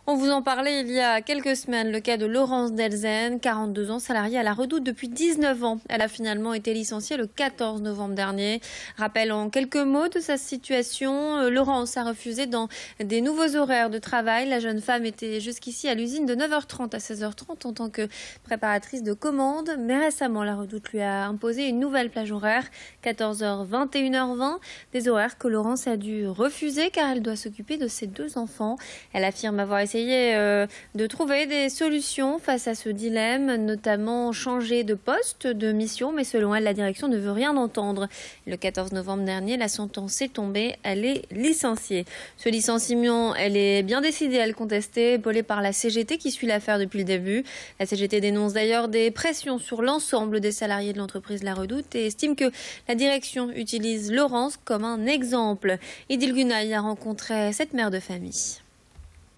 On vous en parlait il y a quelques semaines, le cas de Laurence Delzenne, 42 ans, salariée à la Redoute depuis 19 ans. Elle a finalement été licenciée le 14 novembre dernier. Rappel en quelques mots de sa situation. Laurence a refusé dans des nouveaux horaires de travail. La jeune femme était jusqu'ici à l'usine de 9h30 à 16h30 en tant que préparatrice de commandes. Mais récemment, la Redoute lui a imposé une nouvelle plage horaire, 14h, 21h20. Des horaires que Laurence a dû refuser car elle doit s'occuper de ses 2 enfants. Elle affirme avoir essayé de trouver des solutions face à ce dilemme, notamment changer de poste, de mission, mais selon elle, la direction ne veut rien entendre. Le 14 novembre dernier, la sentence est tombée, elle est licenciée. Ce licenciement, elle est bien décidée à le contester, épaulée par la CGT qui suit l'affaire depuis le début. La CGT dénonce d'ailleurs des pressions sur l'ensemble des salariés de l'entreprise La Redoute et estime que la direction utilise Laurence comme un exemple. Idil Gunaï a rencontré cette mère de famille.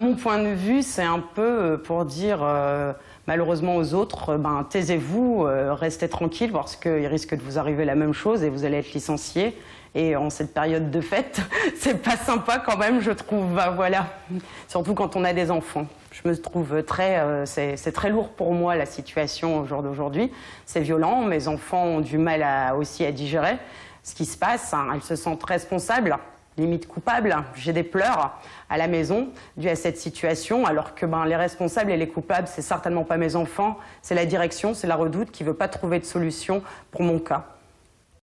Mon point de vue, c'est un peu pour dire malheureusement aux autres, taisez-vous, restez tranquille parce qu'il risque de vous arriver la même chose et vous allez être licencié. Et en cette période de fête, c'est pas sympa quand même, je trouve. Voilà, surtout quand on a des enfants. Je me trouve c'est très lourd pour moi la situation au jour d'aujourd'hui. C'est violent, mes enfants ont du mal aussi à digérer ce qui se passe. Elles se sentent responsables, limite coupables. J'ai des pleurs à la maison dues à cette situation, alors que les responsables et les coupables, c'est certainement pas mes enfants, c'est la direction, c'est la Redoute qui veut pas trouver de solution pour mon cas.